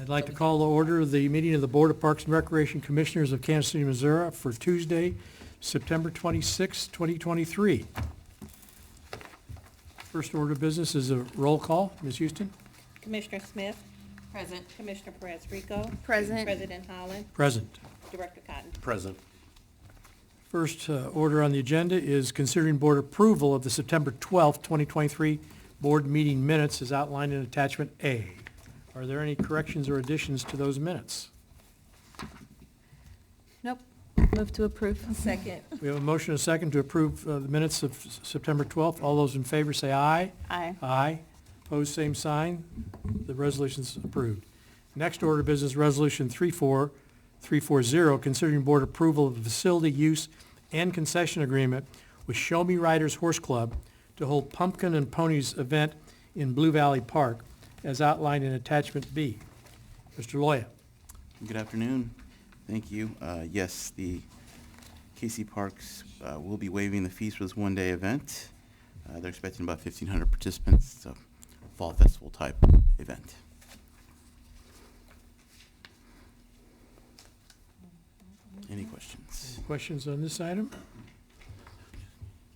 I'd like to call to order the meeting of the Board of Parks and Recreation Commissioners of Kansas City, Missouri for Tuesday, September 26, 2023. First order of business is a roll call. Ms. Houston? Commissioner Smith, Present. Commissioner Perez-Rico. Present. President Holland, Present. Director Cotton. Present. First order on the agenda is considering board approval of the September 12th, 2023 board meeting minutes as outlined in attachment A. Are there any corrections or additions to those minutes? Nope. Move to approve. Second. We have a motion and a second to approve the minutes of September 12th. All those in favor say aye. Aye. Aye. Opposed, same sign. The resolution's approved. Next order of business, Resolution 34340, considering board approval of the facility use and concession agreement with Show Me Riders Horse Club to hold Pumpkin and Ponies event in Blue Valley Park as outlined in attachment B. Mr. Loya. Good afternoon. Thank you. Yes, the KC Parks will be waiving the fees for this one-day event. They're expecting about 1,500 participants. It's a fall festival type event. Any questions? Questions on this item?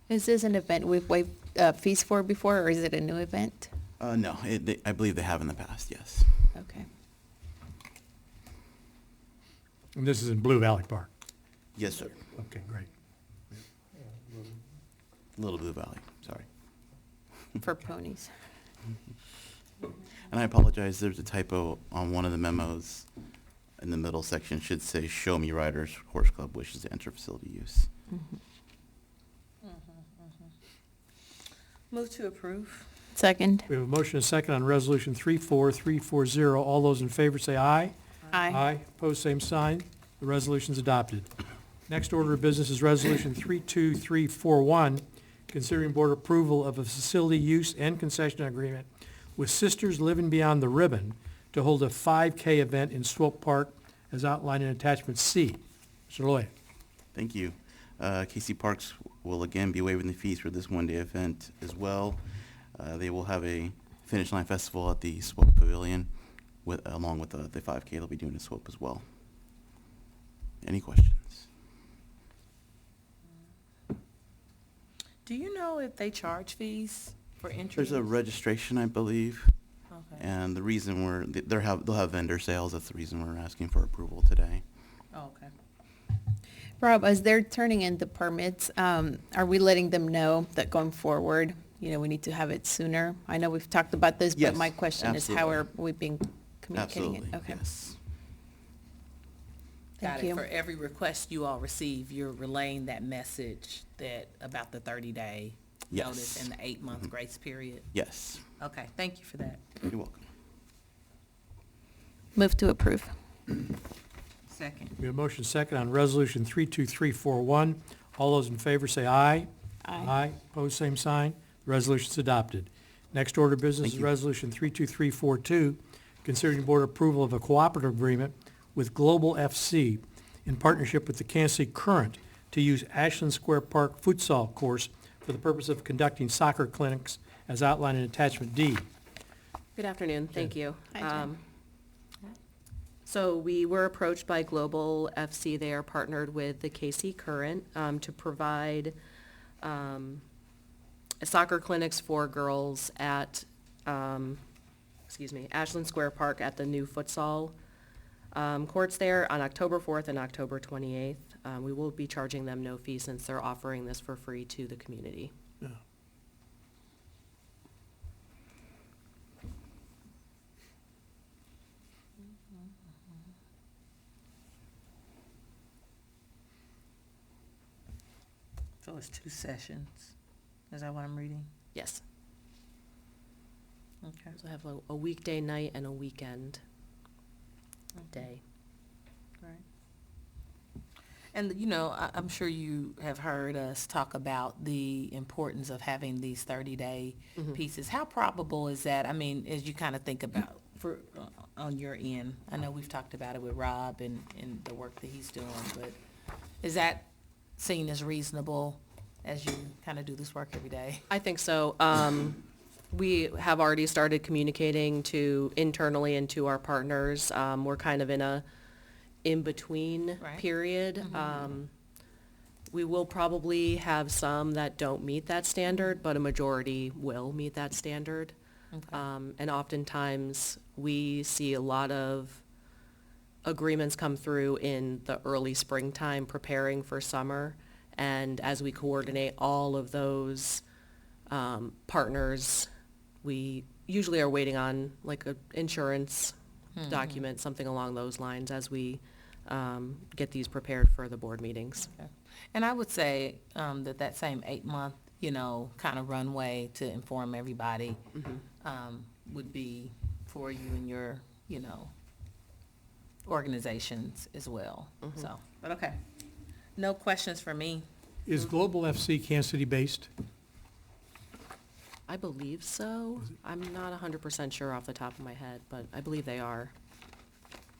Is this an event we've waived fees for before, or is it a new event? No, I believe they have in the past, yes. Okay. And this is in Blue Valley Park. Yes, sir. Okay, great. Little Blue Valley, sorry. For ponies. And I apologize, there's a typo on one of the memos. In the middle section should say Show Me Riders Horse Club wishes to enter facility use. Mhm. Move to approve. Second. We have a motion and a second on Resolution 34340. All those in favor say aye. Aye. Opposed, same sign. The resolution's adopted. Next order of business is Resolution 32341, considering board approval of a facility use and concession agreement with Sisters Living Beyond the Ribbon to hold a 5K event in Swope Park as outlined in attachment C. Mr. Loya. Thank you. KC Parks will again be waiving the fees for this one-day event as well. They will have a finish line festival at the Swope Pavilion along with the 5K they'll be doing at Swope as well. Any questions? Do you know if they charge fees for entry? There's a registration, I believe, Okay. and the reason they'll have vendor sales. That's the reason we're asking for approval today. Oh, okay. Rob, as they're turning in the permits, are we letting them know that going forward, we need to have it sooner? I know we've talked about this, Yes, but my question is how absolutely. are we being communicating Absolutely, it? Okay. yes. Thank Got it. you. For every request you all receive, you're relaying that message about the 30-day Yes. notice and the 8-month Mhm. grace period? Yes, Okay, thank you for that. you're welcome. Move to approve. Second. We have a motion and a second on Resolution 32341. All those in favor say aye. Aye. Opposed, same sign. The resolution's adopted. Next order of business Thank is you. Resolution 32342, considering board approval of a cooperative agreement with Global FC in partnership with the Kansas City Current to use Ashland Square Park futsal course for the purpose of conducting soccer clinics as outlined in attachment D. Good afternoon, thank you. Hi, Jen. So we were approached by Global FC. They are partnered with the KC Current to provide soccer clinics for girls at, Ashland Square Park at the new futsal courts there on October 4th and October 28th. We will be charging them no fee since they're offering this for free to the community. Yeah. So it's 2 sessions. Is that what I'm reading? Yes. Okay. So I have a weekday night and a weekend day. Right. And, I'm sure you have heard us talk about the importance of having these 30-day Mhm. pieces. How probable is that? I mean, as you kind of think about on your end, I know we've talked about it with Rob and the work that he's doing, but is that seen as reasonable as you kind of do this work every day? I think so. We have already started communicating to internally and to our partners. We're kind of in a in-between Right. period. We will probably have some that don't meet that standard, but a majority will meet that standard. And oftentimes, we see a lot of agreements come through in the early springtime preparing for summer. And as we coordinate all of those partners, we usually are waiting on like a insurance document, something along those lines, as we get these prepared for the board meetings. Okay. And I would say that same 8-month, kind of runway to inform everybody would be for you and your, organizations as well. So, but okay. No questions for me. Is Global FC Kansas City based? I believe so. I'm not 100% sure off the top of my head, but I believe they are.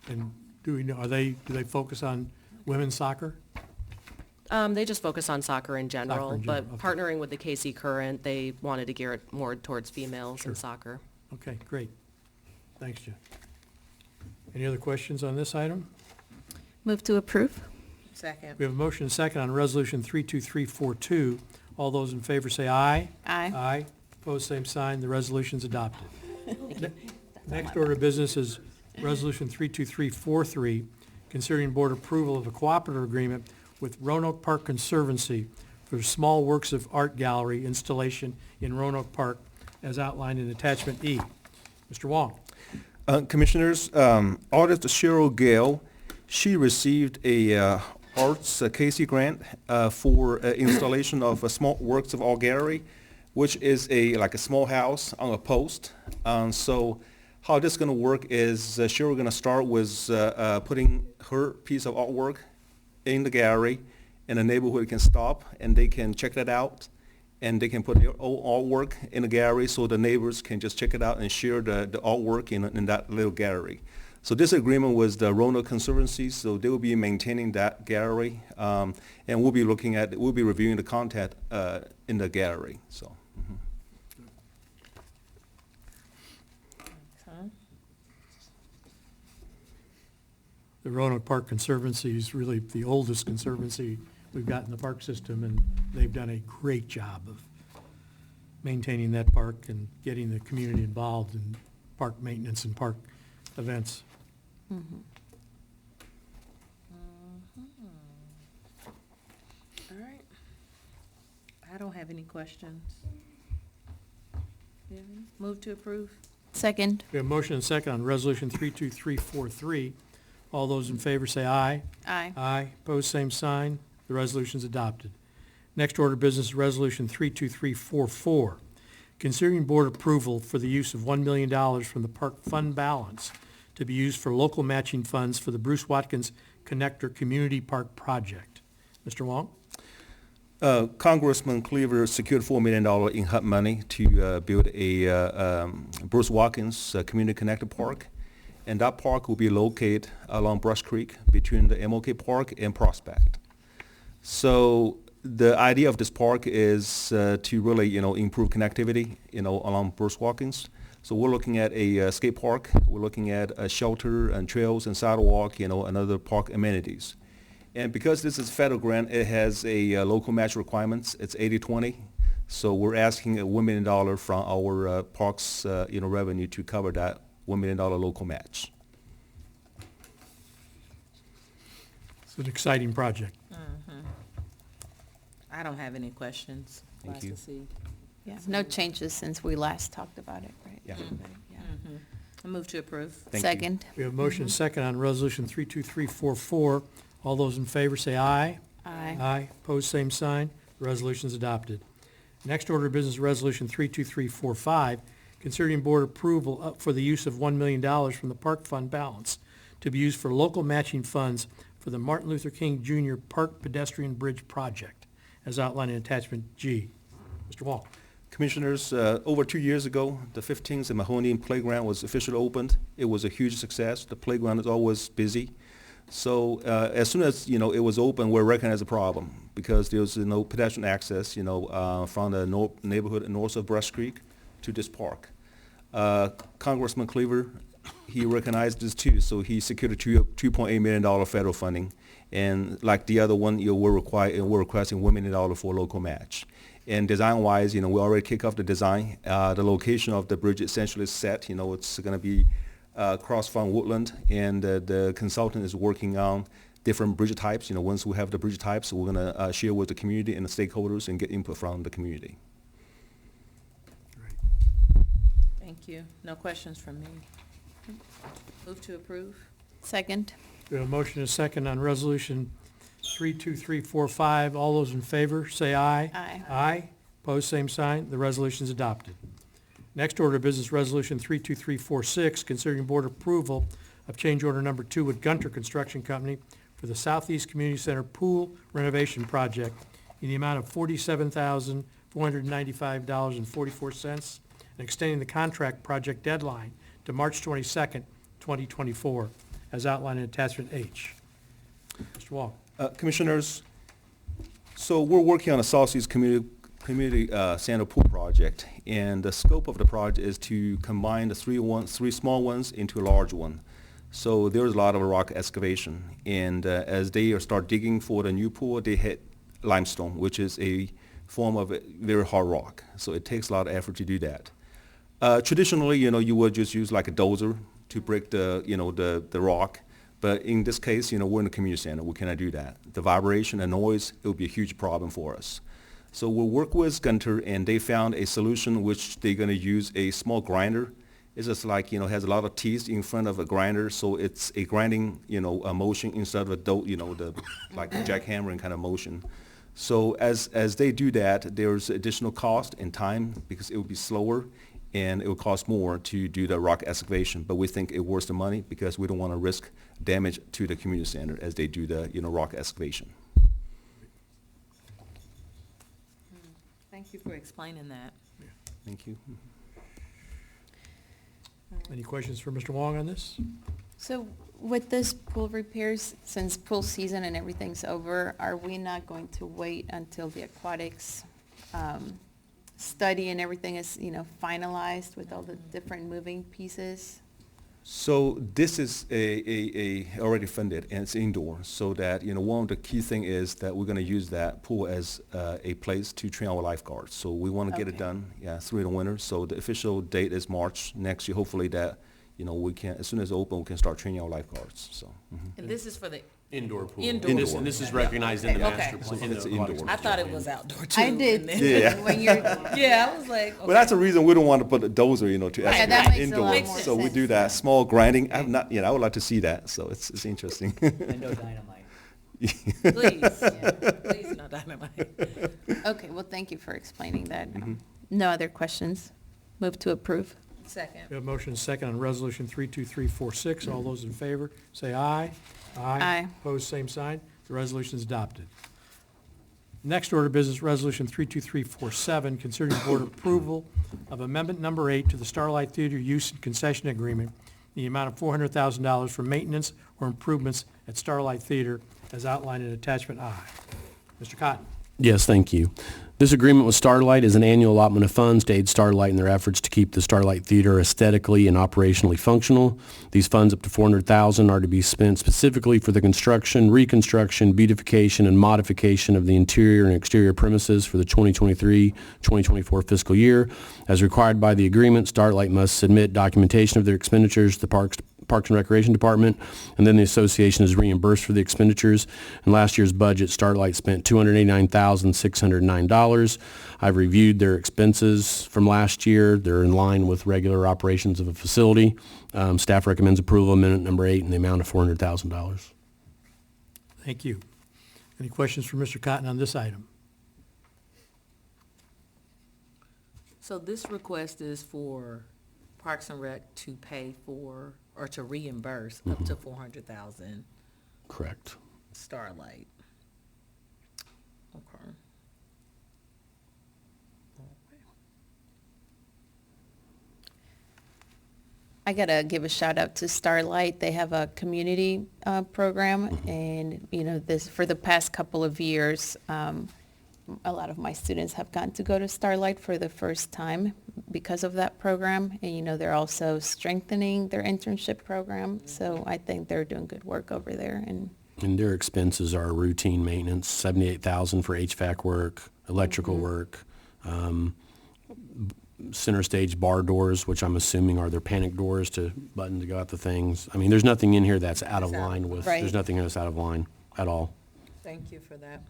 And do we know, do they focus on women's soccer? They just focus on soccer in general, Soccer in general, but okay. partnering with the KC Current, they wanted to gear it more towards females Sure. in soccer. Okay, great. Thanks, Jen. Any other questions on this item? Move to approve? Second. We have a motion and a second on Resolution 32342. All those in favor say aye. Aye. Aye. Opposed, same sign. The resolution's adopted. Next order of business is Resolution 32343, considering board approval of a cooperative agreement with Roanoke Park Conservancy for Small Works of Art Gallery installation in Roanoke Park, as outlined in Attachment E. Mr. Wong. Commissioners, Artist Cheryl Gale, she received a Arts Casey grant for installation of a Small Works of Art Gallery, which is like a small house on a post. So how this is going to work is Cheryl going to start with putting her piece of artwork in the gallery, and the neighborhood can stop and they can check that out, and they can put their own artwork in the gallery so the neighbors can just check it out and share the artwork in that little gallery. So this agreement was the Roanoke Conservancy, so they will be maintaining that gallery, and we'll be reviewing the content in the gallery. So. Okay. The Roanoke Park Conservancy is really the oldest conservancy we've got in the park system, and they've done a great job of maintaining that park and getting the community involved in park maintenance and park events. All right. I don't have any questions. You have any? Move to approve? Second? We have a motion and a second on Resolution 32343. All those in favor say aye. Aye. Aye. Opposed, same sign. The resolution is adopted. Next order of business is Resolution 32344, considering board approval for the use of $1 million from the park fund balance to be used for local matching funds for the Bruce Watkins Connector Community Park Project. Mr. Wong? Congressman Cleaver secured $4 million in HUD money to build a Bruce Watkins Community Connector Park, and that park will be located along Brush Creek between the MLK Park and Prospect. So the idea of this park is to really, improve connectivity, along Bruce Watkins. So we're looking at a skate park, we're looking at a shelter and trails and sidewalk, and other park amenities. And because this is a federal grant, it has a local match requirements. It's 80-20. So we're asking $1 million from our parks, revenue to cover that $1 million local match. It's an exciting project. I don't have any questions. Thank Glad you. to see. Yeah, no changes since we last talked about it, right? Yeah. Yeah. I move to approve. Thank you. Second? We have a motion and a second on Resolution 32344. All those in favor say aye. Aye. Aye. Opposed, same sign. The resolution is adopted. Next order of business, Resolution 32345, considering board approval for the use of $1 million from the park fund balance to be used for local matching funds for the Martin Luther King Jr. Park Pedestrian Bridge Project, as outlined in Attachment G. Mr. Wong. Commissioners, over 2 years ago, the 15th and Mahoney Playground was officially opened. It was a huge success. The playground is always busy. So as soon as, it was open, we recognized the problem because there was no pedestrian access, from the neighborhood north of Brush Creek to this park. Congressman Cleaver, he recognized this too, so he secured a $2.8 million federal funding. And like the other one, we're requesting $1 million for a local match. And design-wise, we already kicked off the design. The location of the bridge essentially is set. It's going to be cross from Woodland, and the consultant is working on different bridge types. Once we have the bridge types, we're going to share with the community and the stakeholders and get input from the community. Thank you. No questions from me. Move to approve? Second. We have a motion and a second on resolution 32345. All those in favor, say aye. Aye. Aye. Opposed, same sign. The resolution is adopted. Next order of business, resolution 32346, considering board approval of change order number 2 with Gunter Construction Company for the Southeast Community Center Pool Renovation Project in the amount of $47,495.44 and extending the contract project deadline to March 22nd, 2024, as outlined in attachment H. Mr. Wong. Commissioners, so we're working on a Southeast Community Center Pool project, and the scope of the project is to combine the three small ones into a large one. So there's a lot of rock excavation, and as they start digging for the new pool, they hit limestone, which is a form of very hard rock. So it takes a lot of effort to do that. Traditionally, you would just use like a dozer to break the rock. But in this case, we're in a community center. We cannot do that. The vibration and noise, it would be a huge problem for us. So we'll work with Gunter, and they found a solution which they're going to use a small grinder. It's just like, has a lot of teeth in front of a grinder, so it's a grinding, a motion instead of the like jackhammering kind of motion. So as they do that, there's additional cost and time because it will be slower, and it will cost more to do the rock excavation. But we think it's worth the money because we don't want to risk damage to the community center as they do the rock excavation. Thank you for explaining that. Thank you. Any questions for Mr. Wong on this? So with this pool repairs, since pool season and everything's over, are we not going to wait until the aquatics study and everything is, finalized with all the different moving pieces? So this is a already funded, and it's indoor, so that, one of the key thing is that we're going to use that pool as a place to train our lifeguards. So we want to get it Okay. done, through the winter. So the official date is March next year. Hopefully that, we can, as soon as it's open, we can start training our lifeguards, so. And this is for the, Indoor pool. Indoor. And this is recognized in the Okay. master Okay. plan. It's in the indoor. aquatics I thought it plan. was outdoor too. I did, and then- Yeah. when you're, Yeah, I was like, But that's the reason we don't want to put a dozer, to Yeah, excavate that makes a indoor. lot more So we sense. do that small grinding. I would like to see that, so it's interesting. And no dynamite. please, please, no dynamite. okay, well, thank you for explaining that. No other questions? Move to approve. Second. We have a motion and a second on resolution 32346. All those in favor, say aye. Aye. Opposed, same sign. The resolution is adopted. Next order of business, resolution 32347, considering board approval of amendment number 8 to the Starlight Theater use and concession agreement in the amount of $400,000 for maintenance or improvements at Starlight Theater as outlined in attachment I. Mr. Cotton. Yes, thank you. This agreement with Starlight is an annual allotment of funds to aid Starlight in their efforts to keep the Starlight Theater aesthetically and operationally functional. These funds, up to $400,000, are to be spent specifically for the construction, reconstruction, beautification, and modification of the interior and exterior premises for the 2023-2024 fiscal year. As required by the agreement, Starlight must submit documentation of their expenditures to the Parks and Recreation Department, and then the association is reimbursed for the expenditures. In last year's budget, Starlight spent $289,609. I've reviewed their expenses from last year. They're in line with regular operations of a facility. Staff recommends approval of amendment number 8 in the amount of $400,000. Thank you. Any questions for Mr. Cotton on this item? So this request is for Parks and Rec to pay for, or to reimburse up to 400,000 Correct. Starlight. Okay. I gotta give a shout out to Starlight. They have a community program, and this for the past couple of years, a lot of my students have gotten to go to Starlight for the first time because of that program. And, you know, they're also strengthening their internship program. So I think they're doing good work over there. And And their expenses are routine maintenance, $78,000 for HVAC work, electrical work, center stage bar doors, which I'm assuming are their panic doors to button to go out the things. I mean, there's nothing in here that's out of line with, Right. there's nothing that's out of line at all. Thank you for that.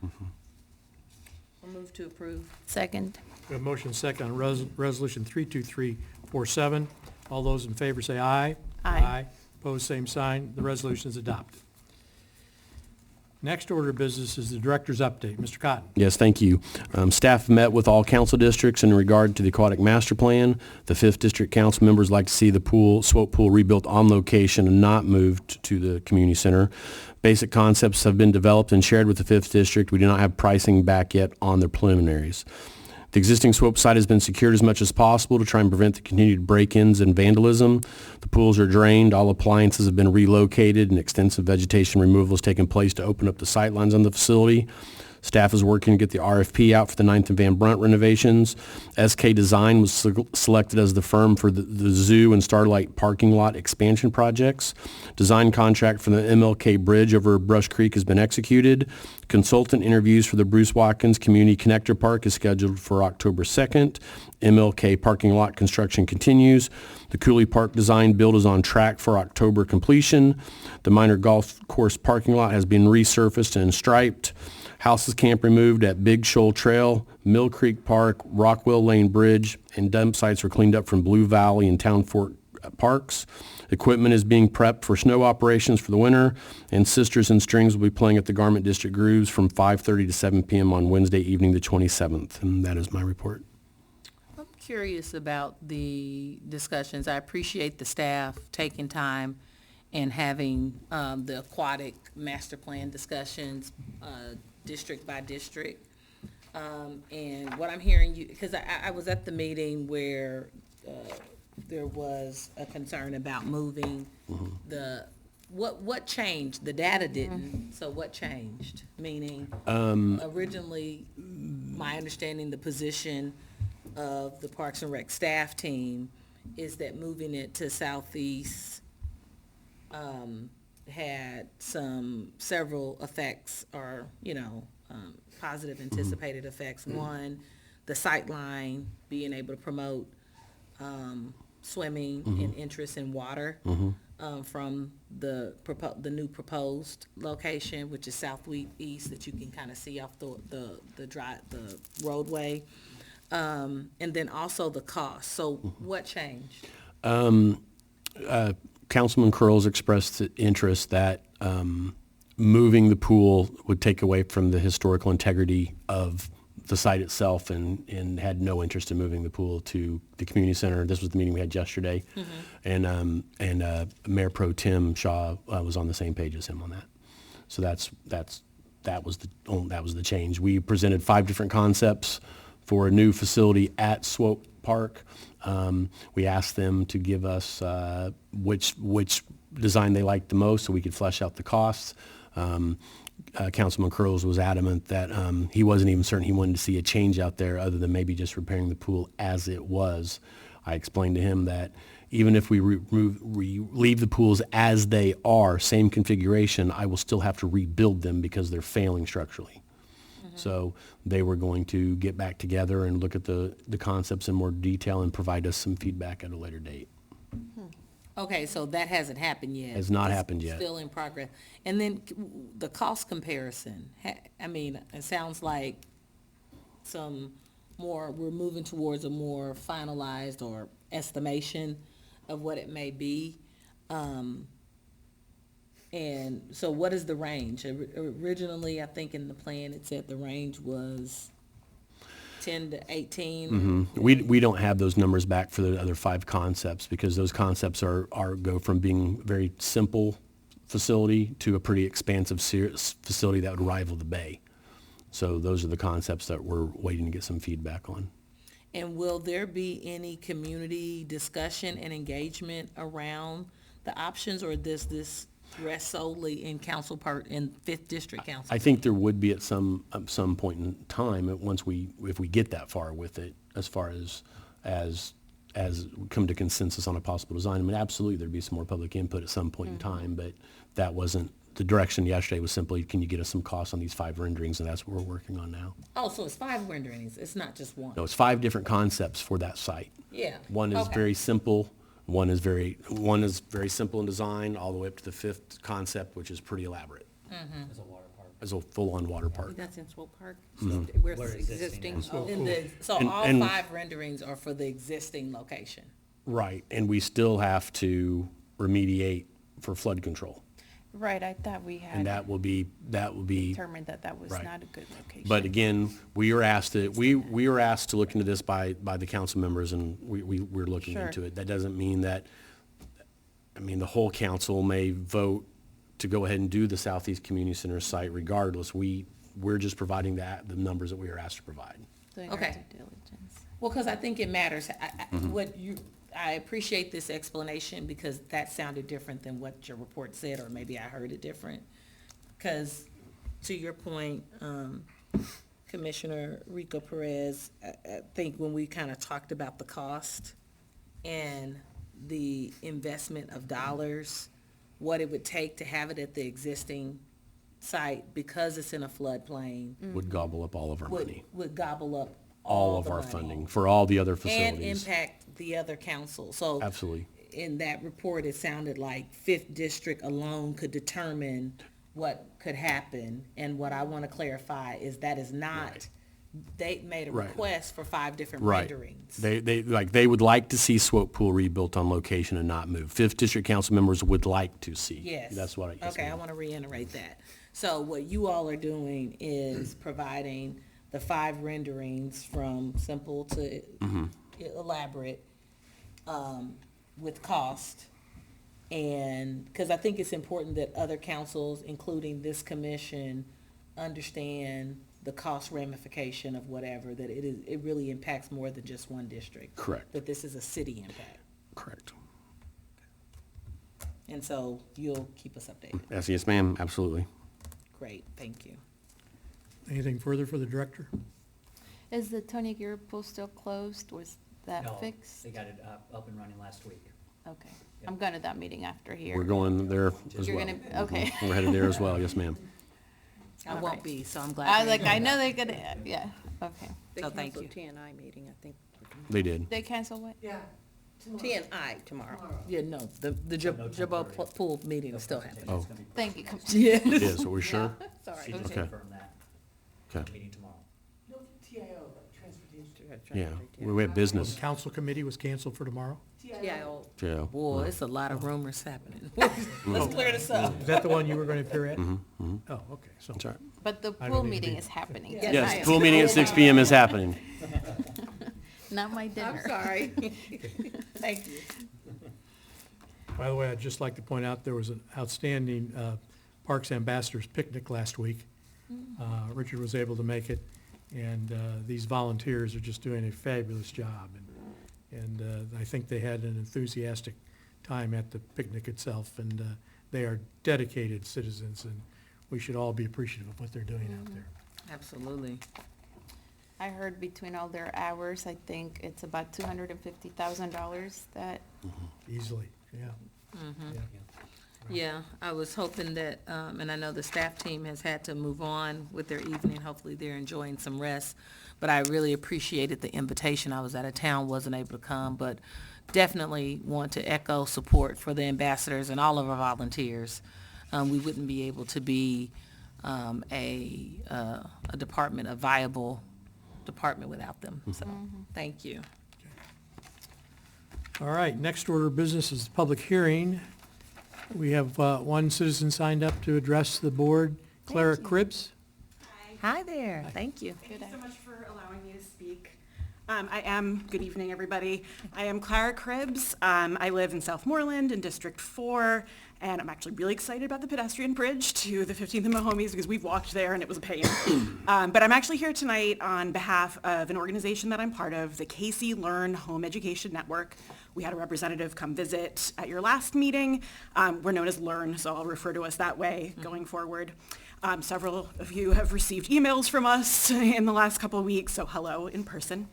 I'll move to approve. second. We have a motion second on Resolution 32347. All those in favor say aye. Aye. Opposed, same sign. The resolution is adopted. Next order of business is the director's update. Mr. Cotton. Yes, thank you. Staff met with all council districts in regard to the aquatic master plan. The 5th District Council members like to see the Swope Pool rebuilt on location and not moved to the community center. Basic concepts have been developed and shared with the 5th District. We do not have pricing back yet on their preliminaries. The existing swope site has been secured as much as possible to try and prevent the continued break-ins and vandalism. The pools are drained, all appliances have been relocated, and extensive vegetation removal has taken place to open up the sight lines on the facility. Staff is working to get the RFP out for the 9th and Van Brunt renovations. SK Design was selected as the firm for the zoo and Starlight parking lot expansion projects. Design contract for the MLK Bridge over Brush Creek has been executed. Consultant interviews for the Bruce Watkins Community Connector Park is scheduled for October 2nd. MLK parking lot construction continues. The Cooley Park design build is on track for October completion. The minor golf course parking lot has been resurfaced and striped. Houses camp removed at Big Shoal Trail, Mill Creek Park, Rockwell Lane Bridge, and dump sites were cleaned up from Blue Valley and Town Fork parks. Equipment is being prepped for snow operations for the winter, and Sisters and Strings will be playing at the Garment District Grooves from 5:30 to 7 p.m. on Wednesday evening, the 27th. And that is my report. I'm curious about the discussions. I appreciate the staff taking time and having the aquatic master plan discussions, district by district. And what I'm hearing you, because I was at the meeting where there was a concern about moving the, what changed? The data didn't, so what changed? Meaning, originally, my understanding, the position of the Parks and Rec staff team is that moving it to Southeast had several effects or, positive anticipated effects. One, the sight line, being able to promote swimming and interest in water from the new proposed location, which is southeast that you can kind of see off the roadway. And then also the cost. So what changed? Councilman Curls expressed interest that moving the pool would take away from the historical integrity of the site itself and had no interest in moving the pool to the community center. This was the meeting we had yesterday. And Mayor Pro Tim Shaw was on the same page as him on that. So that was the change. We presented 5 different concepts for a new facility at Swope Park. We asked them to give us which design they liked the most so we could flesh out the costs. Councilman Curls was adamant that he wasn't even certain he wanted to see a change out there other than maybe just repairing the pool as it was. I explained to him that even if we leave the pools as they are, same configuration, I will still have to rebuild them because they're failing structurally. So they were going to get back together and look at the concepts in more detail and provide us some feedback at a later date. Okay, so that hasn't happened yet. Has not It's happened yet. Still in progress. And then the cost comparison, I mean, it sounds like we're moving towards a more finalized or estimation of what it may be. And so what is the range? Originally, I think in the plan, it said the range was 10 to 18. We don't have those numbers back for the other 5 concepts because those concepts go from being very simple facility to a pretty expansive facility that would rival the bay. So those are the concepts that we're waiting to get some feedback on. And will there be any community discussion and engagement around the options, or this rest solely in council in 5th District Council? I think there would be at some point in time, if we get that far with it, as far as we come to consensus on a possible design. I mean, absolutely, there'd be some more public input at some point in time, but that wasn't, the direction yesterday was simply, can you get us some costs on these 5 renderings, and that's what we're working on now. Oh, so it's 5 renderings, it's not just one? No, it's 5 different concepts for that site. Yeah. One is Okay. very simple, one is very simple in design, all the way up to the 5th concept, which is pretty elaborate. As a water park. As a full-on water park. That's in Swope Park? Where it's existing. So And- all and- 5 renderings are for the existing location? Right, and we still have to remediate for flood control. Right, I thought we And had that will be, determined that that was Right. not a good location. but again, we were asked to look into this by the council members, and we're looking Sure. into it. That doesn't mean that, I mean, the whole council may vote to go ahead and do the Southeast Community Center site regardless. We're just providing the numbers that we are asked to provide. Doing our Okay. due diligence. Well, because I think it matters. I appreciate this explanation because that sounded different than what your report said, or maybe I heard it different. Because to your point, Commissioner Rico Perez, I think when we kind of talked about the cost and the investment of dollars, what it would take to have it at the existing site because it's in a floodplain, Would gobble up all of our money, would gobble up all of the our money. funding for all the other And facilities. impact the other councils. So Absolutely. in that report, it sounded like 5th District alone could determine what could happen. And what I want to clarify is that is not, Right. they made a Right. request for 5 different Right. renderings. They would like to see Swope Pool rebuilt on location and not move. 5th District Council members would like to see. Yes. That's what yes, Okay, I ma'am. want to reiterate that. So what you all are doing is providing the 5 renderings from simple to Mm-hmm. elaborate, with cost. And, because I think it's important that other councils, including this commission, understand the cost ramification of whatever, that it really impacts more than just one district. Correct. That this is a city impact. Correct. And so you'll keep us updated. Yes, ma'am, absolutely. Great, thank you. Anything further for the director? Is the Tony Aguirre pool still closed? Was that No, fixed? they got it up and running last week. Okay. I'm going to that meeting after here. We're going there as You're well. gonna, okay. We're headed there as well, yes, ma'am. I All won't right. be, so I'm glad. I was you're like, I here. know they're gonna, yeah, okay. So thank you. TNI meeting, I think. They did. They cancel what? TNI tomorrow. Yeah, no, the No Jabot temporary. Pool meeting is still happening. Oh. It's gonna be- Thank you. Yeah. It is, so we're sure? Sorry. She just Okay. confirmed that, Okay. meeting tomorrow. Yeah, we have business. The council committee was canceled for tomorrow? TIO. Yeah. Boy, it's a lot of rumors happening. Let's clear this up. Is that the one you were going to appear at? Oh, okay, so. That's right. But the I pool don't need to meeting be- is happening. Yes, pool meeting at 6 PM is happening. Not my dinner. I'm sorry. Thank you. By the way, I'd just like to point out, there was an outstanding Parks Ambassadors picnic last week. Richard was able to make it, and these volunteers are just doing a fabulous job. And I think they had an enthusiastic time at the picnic itself, and they are dedicated citizens, and we should all be appreciative of what they're doing out there. Absolutely. I heard between all their hours, I think it's about $250,000 that, Easily, yeah. Yeah. Yeah, I was hoping that, and I know the staff team has had to move on with their evening. Hopefully they're enjoying some rest. But I really appreciated the invitation. I was out of town, wasn't able to come, but definitely want to echo support for the ambassadors and all of our volunteers. We wouldn't be able to be a department, a viable department without them. So, thank you. All right, next order of business is the public hearing. We have one citizen signed up to address the board, Clara Cribbs. Hi there, thank you. Thank you so much for allowing me to speak. Good evening, everybody. I am Clara Cribbs. I live in Southmoreland in District 4, and I'm actually really excited about the pedestrian bridge to the 15th and Mahomies because we've walked there and it was a pain. But I'm actually here tonight on behalf of an organization that I'm part of, the KC Learn Home Education Network. We had a representative come visit at your last meeting. We're known as Learn, so I'll refer to us that way going forward. Several of you have received emails from us in the last couple of weeks, so hello in person.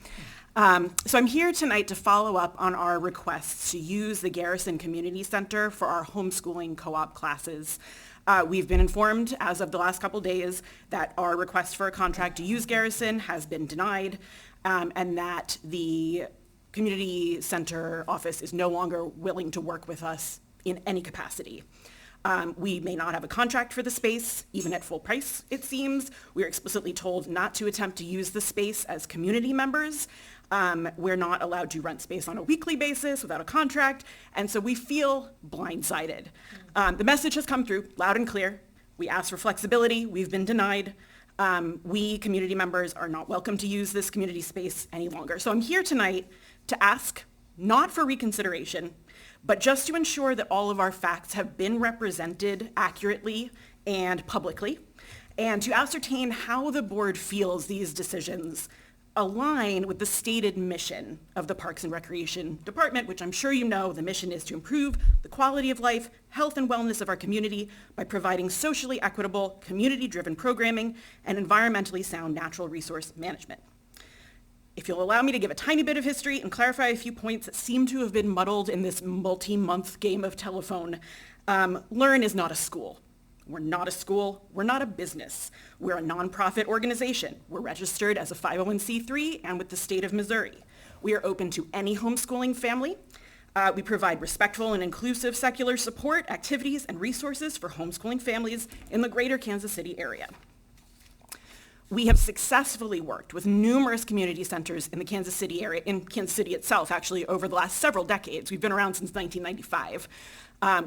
So I'm here tonight to follow up on our requests to use the Garrison Community Center for our homeschooling co-op classes. We've been informed as of the last couple days that our request for a contract to use Garrison has been denied, and that the community center office is no longer willing to work with us in any capacity. We may not have a contract for the space, even at full price, it seems. We are explicitly told not to attempt to use the space as community members. We're not allowed to rent space on a weekly basis without a contract, and so we feel blindsided. The message has come through loud and clear. We asked for flexibility. We've been denied. We, community members, are not welcome to use this community space any longer. So I'm here tonight to ask, not for reconsideration, but just to ensure that all of our facts have been represented accurately and publicly, and to ascertain how the board feels these decisions align with the stated mission of the Parks and Recreation Department, which I'm sure you know the mission is to improve the quality of life, health, and wellness of our community by providing socially equitable, community-driven programming and environmentally sound natural resource management. If you'll allow me to give a tiny bit of history and clarify a few points that seem to have been muddled in this multi-month game of telephone, Learn is not a school. We're not a school. We're not a business. We're a nonprofit organization. We're registered as a 501c3 and with the state of Missouri. We are open to any homeschooling family. We provide respectful and inclusive secular support, activities, and resources for homeschooling families in the greater Kansas City area. We have successfully worked with numerous community centers in the Kansas City area, in Kansas City itself, actually, over the last several decades. We've been around since 1995.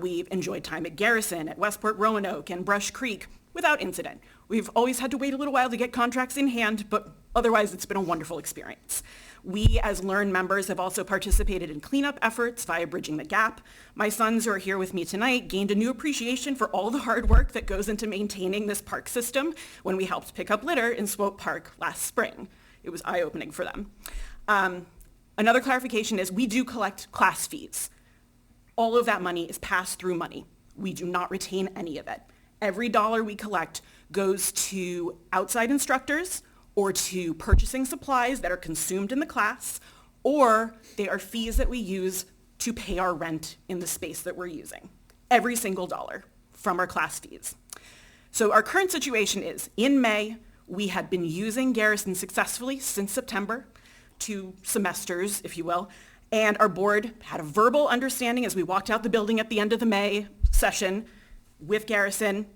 We've enjoyed time at Garrison, at Westport Roanoke, and Brush Creek without incident. We've always had to wait a little while to get contracts in hand, but otherwise it's been a wonderful experience. We, as Learn members, have also participated in cleanup efforts via Bridging the Gap. My sons who are here with me tonight gained a new appreciation for all the hard work that goes into maintaining this park system when we helped pick up litter in Swope Park last spring. It was eye-opening for them. Another clarification is we do collect class fees. All of that money is pass-through money. We do not retain any of it. Every dollar we collect goes to outside instructors or to purchasing supplies that are consumed in the class, or they are fees that we use to pay our rent in the space that we're using. Every single dollar from our class fees. So our current situation is, in May, we had been using Garrison successfully since September, 2 semesters, if you will, and our board had a verbal understanding as we walked out the building at the end of the May session with Garrison,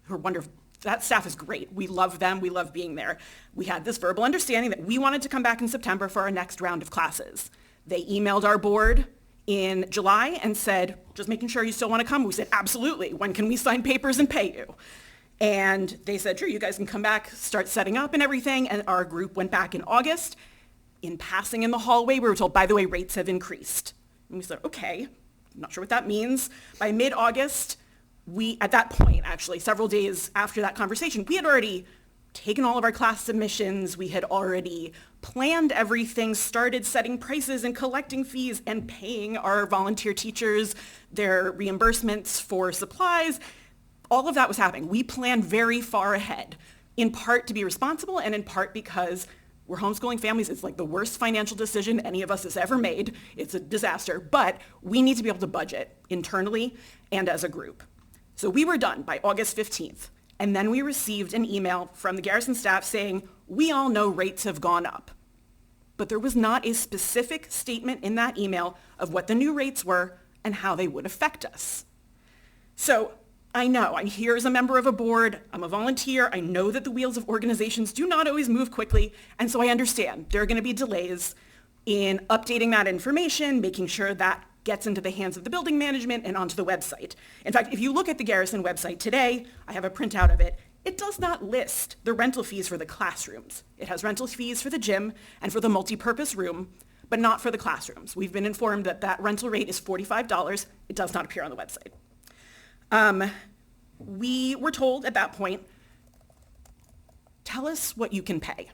who are wonderful. That staff is great. We love them. We love being there. We had this verbal understanding that we wanted to come back in September for our next round of classes. They emailed our board in July and said, just making sure you still want to come. We said, absolutely. When can we sign papers and pay you? And they said, sure, you guys can come back, start setting up and everything. And our group went back in August. In passing in the hallway, we were told, by the way, rates have increased. And we said, okay, I'm not sure what that means. By mid-August, at that point, actually, several days after that conversation, we had already taken all of our class submissions. We had already planned everything, started setting prices and collecting fees and paying our volunteer teachers their reimbursements for supplies. All of that was happening. We planned very far ahead, in part to be responsible and in part because we're homeschooling families. It's like the worst financial decision any of us has ever made. It's a disaster, but we need to be able to budget internally and as a group. So we were done by August 15th, and then we received an email from the Garrison staff saying, we all know rates have gone up. But there was not a specific statement in that email of what the new rates were and how they would affect us. So I know, I'm here as a member of a board, I'm a volunteer, I know that the wheels of organizations do not always move quickly, and so I understand there are going to be delays in updating that information, making sure that gets into the hands of the building management and onto the website. In fact, if you look at the Garrison website today, I have a printout of it, it does not list the rental fees for the classrooms. It has rental fees for the gym and for the multi-purpose room, but not for the classrooms. We've been informed that that rental rate is $45. It does not appear on the website. We were told at that point, tell us what you can pay.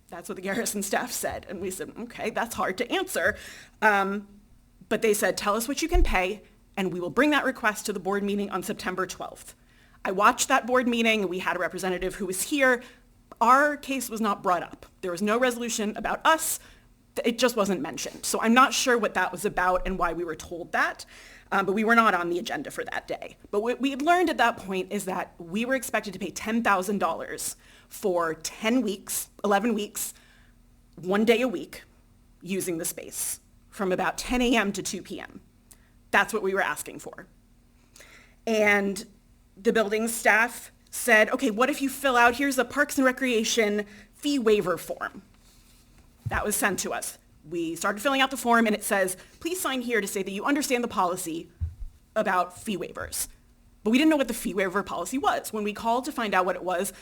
That's what the Garrison staff said. And we said, okay, that's hard to answer. But they said, tell us what you can pay, and we will bring that request to the board meeting on September 12th. I watched that board meeting. We had a representative who was here. Our case was not brought up. There was no resolution about us. It just wasn't mentioned. So I'm not sure what that was about and why we were told that, but we were not on the agenda for that day. But what we had learned at that point is that we were expected to pay $10,000 for 10 weeks, 11 weeks, 1 day a week, using the space from about 10 a.m. to 2 p.m. That's what we were asking for. And the building staff said, okay, what if you fill out, here's a Parks and Recreation fee waiver form. That was sent to us. We started filling out the form and it says, please sign here to say that you understand the policy about fee waivers. But we didn't know what the fee waiver policy was. When we called to find out what it was,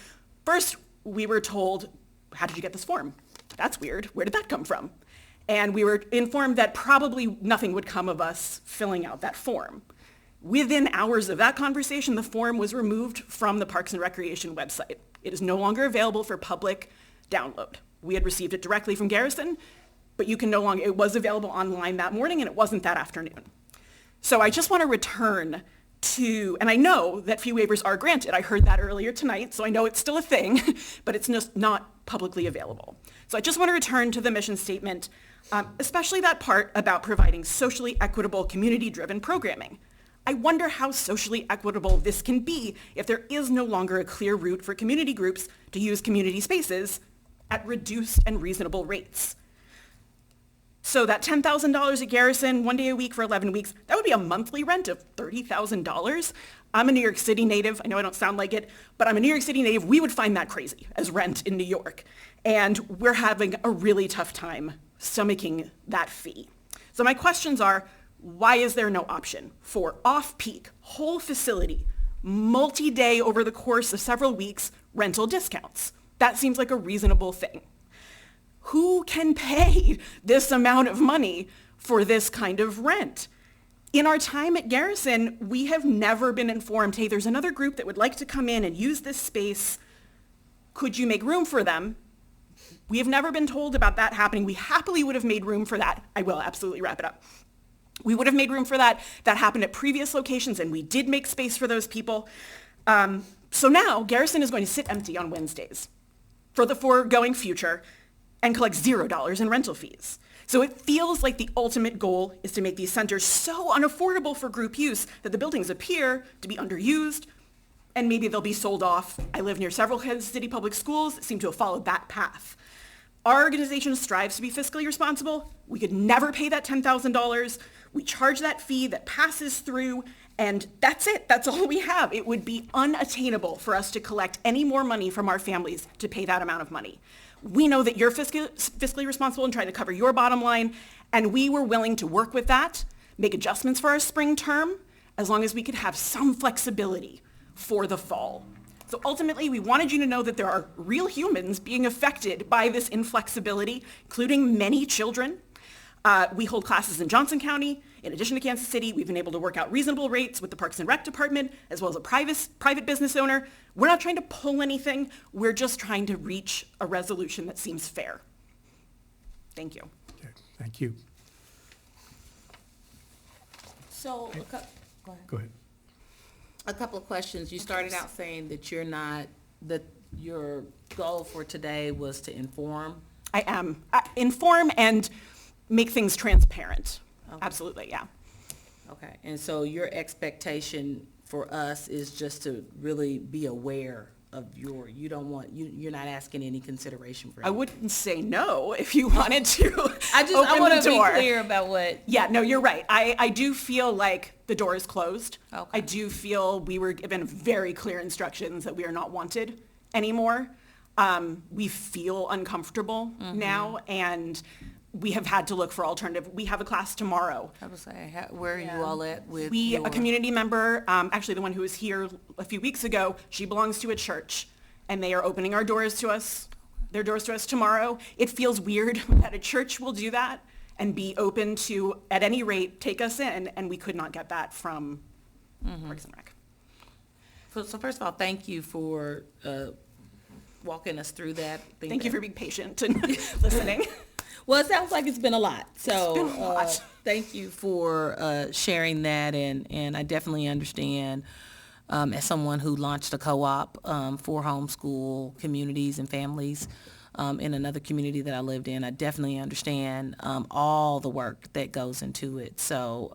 first we were told, how did you get this form? That's weird. Where did that come from? And we were informed that probably nothing would come of us filling out that form. Within hours of that conversation, the form was removed from the Parks and Recreation website. It is no longer available for public download. We had received it directly from Garrison, but you can no longer, it was available online that morning and it wasn't that afternoon. So I just want to return to, and I know that fee waivers are granted. I heard that earlier tonight, so I know it's still a thing, but it's just not publicly available. So I just want to return to the mission statement, especially that part about providing socially equitable, community-driven programming. I wonder how socially equitable this can be if there is no longer a clear route for community groups to use community spaces at reduced and reasonable rates. So that $10,000 at Garrison, 1 day a week for 11 weeks, that would be a monthly rent of $30,000. I'm a New York City native. I know I don't sound like it, but I'm a New York City native. We would find that crazy as rent in New York. And we're having a really tough time stomaching that fee. So my questions are, why is there no option for off-peak, whole facility, multi-day over the course of several weeks rental discounts? That seems like a reasonable thing. Who can pay this amount of money for this kind of rent? In our time at Garrison, we have never been informed, hey, there's another group that would like to come in and use this space. Could you make room for them? We have never been told about that happening. We happily would have made room for that. I will absolutely wrap it up. We would have made room for that. That happened at previous locations, and we did make space for those people. So now Garrison is going to sit empty on Wednesdays for the foregoing future and collect $0 in rental fees. So it feels like the ultimate goal is to make these centers so unaffordable for group use that the buildings appear to be underused, and maybe they'll be sold off. I live near several Kansas City public schools that seem to have followed that path. Our organization strives to be fiscally responsible. We could never pay that $10,000. We charge that fee that passes through, and that's it. That's all we have. It would be unattainable for us to collect any more money from our families to pay that amount of money. We know that you're fiscally responsible in trying to cover your bottom line, and we were willing to work with that, make adjustments for our spring term, as long as we could have some flexibility for the fall. So ultimately, we wanted you to know that there are real humans being affected by this inflexibility, including many children. We hold classes in Johnson County. In addition to Kansas City, we've been able to work out reasonable rates with the Parks and Rec Department, as well as a private business owner. We're not trying to pull anything. We're just trying to reach a resolution that seems fair. Thank you. Okay, thank you. So, Go ahead. a couple of questions. You started out saying that that your goal for today was to inform. I am. Inform and make things transparent. Okay. Absolutely, yeah. Okay, and so your expectation for us is just to really be aware of you're not asking any consideration for I anything. wouldn't say no if you wanted to I open want the to be door. clear about what. Yeah, no, you're right. I do feel like the door is closed. Okay. I do feel we were given very clear instructions that we are not wanted anymore. We feel uncomfortable now, and we have had to look for alternative. We have a class tomorrow. I was saying, where are you all at with A community member, actually the one who was here a few weeks ago, she belongs to a church, and they are opening their doors to us tomorrow. It feels weird that a church will do that and be open to, at any rate, take us in, and we could not get that from Parks and Rec. So first of all, thank you for walking us through that. Thank you for being patient and listening. Well, it sounds like it's been a lot, so, been a lot. thank you for, sharing that, and I definitely understand, as someone who launched a co-op, for homeschool communities and families, in another community that I lived in, I definitely understand, all the work that goes into it, so,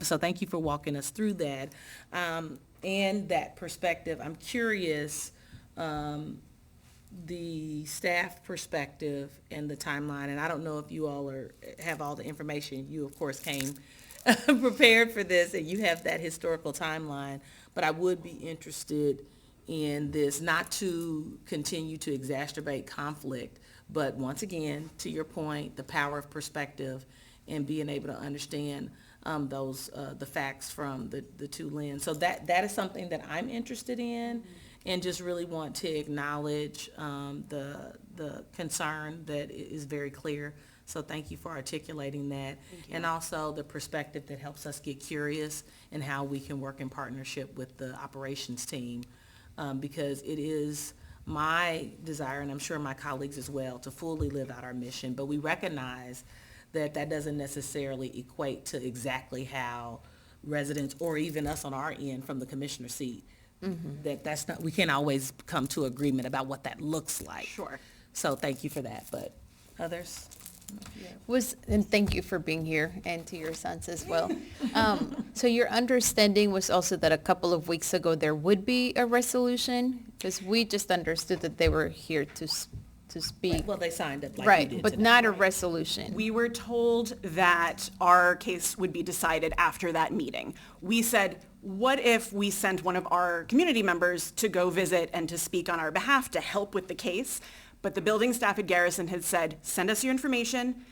so thank you for walking us through that, and that perspective. I'm curious, the staff perspective and the timeline, and I don't know if you all have all the information. You, of course, came prepared for this, and you have that historical timeline, but I would be interested in this, not to continue to exacerbate conflict, but once again, to your point, the power of perspective and being able to understand the facts from the two lenses. So that is something that I'm interested in, and just really want to acknowledge the concern that is very clear. So thank you for articulating that. And also the perspective that helps us get curious and how we can work in partnership with the operations team. Because it is my desire, and I'm sure my colleagues as well, to fully live out our mission. But we recognize that that doesn't necessarily equate to exactly how residents, or even us on our end from the commissioner seat, that's not, we can't always come to agreement about what that looks like. Sure. So thank you for that, but others? And thank you for being here, and to your sons as well. So your understanding was also that a couple of weeks ago there would be a resolution? Because we just understood that they were here to speak. Well, they signed up like you Right, did but today. not a resolution. We were told that our case would be decided after that meeting. We said, what if we sent one of our community members to go visit and to speak on our behalf to help with the case? But the building staff at Garrison had said, send us your information.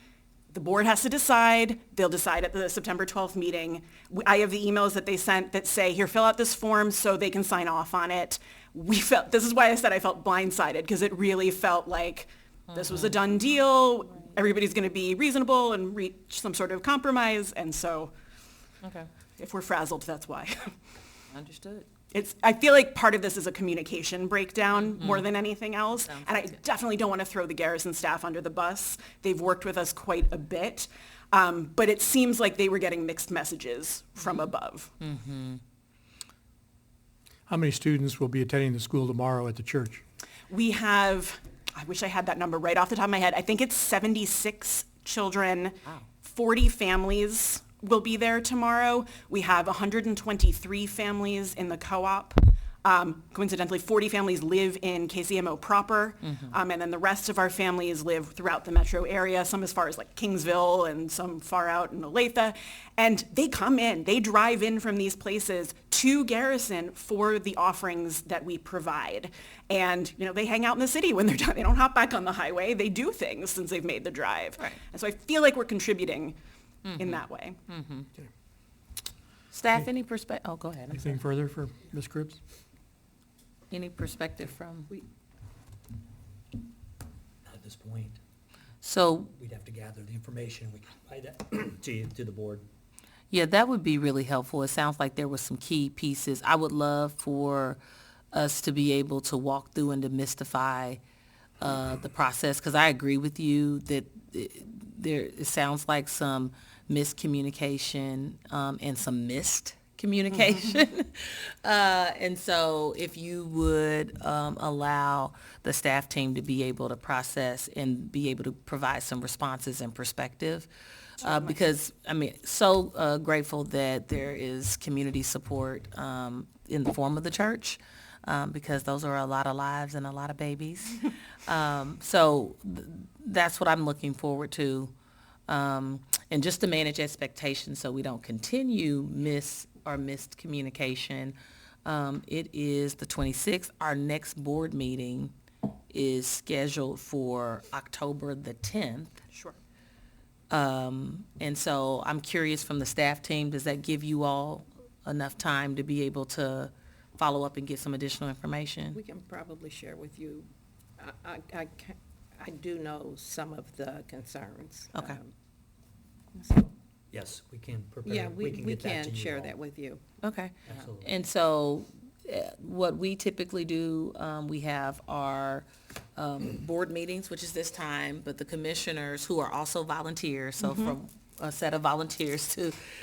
The board has to decide. They'll decide at the September 12th meeting. I have the emails that they sent that say, here, fill out this form so they can sign off on it. This is why I said I felt blindsided, because it really felt like this was a done deal. Everybody's going to be reasonable and reach some sort of compromise. And so Okay, if we're frazzled, that's why. understood. I feel like part of this is a communication breakdown more than anything else. Sounds And I like it. definitely don't want to throw the Garrison staff under the bus. They've worked with us quite a bit. But it seems like they were getting mixed messages from above. How many students will be attending the school tomorrow at the church? We have, I wish I had that number right off the top of my head. I think it's 76 children, 40 families will be there tomorrow. We have 123 families in the co-op. Coincidentally, 40 families live in KCMO proper, and then the rest of our families live throughout the metro area, some as far as like Kingsville and some far out in Olathe. And they come in, they drive in from these places to Garrison for the offerings that we provide. And, they hang out in the city when they're done. They don't hop back on the highway. They do things since they've made the drive. Right. And so I feel like we're contributing in that way. Staff, any perspective? Oh, go ahead. I'm Anything sorry. further for Ms. Cribs? Any perspective from? Not at this point. So, We'd have to gather the information. We can provide that to you, to the board. yeah, that would be really helpful. It sounds like there were some key pieces. I would love for us to be able to walk through and demystify the process, because I agree with you that it sounds like some miscommunication and some missed communication. And so if you would allow the staff team to be able to process and be able to provide some responses and perspective, because, so grateful that there is community support in the form of the church, because those are a lot of lives and a lot of babies. So that's what I'm looking forward to. And just to manage expectations so we don't continue missed communication. It is the 26th. Our next board meeting is scheduled for October the 10th. Sure. And so I'm curious from the staff team, does that give you all enough time to be able to follow up and get some additional information? We can probably share with you. I do know some of the concerns. Okay. So, Yes, we can prepare. yeah, we get that to can you share all. that with you. Okay. Absolutely. And so what we typically do, we have our board meetings, which is this time, but the commissioners who are also volunteers, so from a set of volunteers to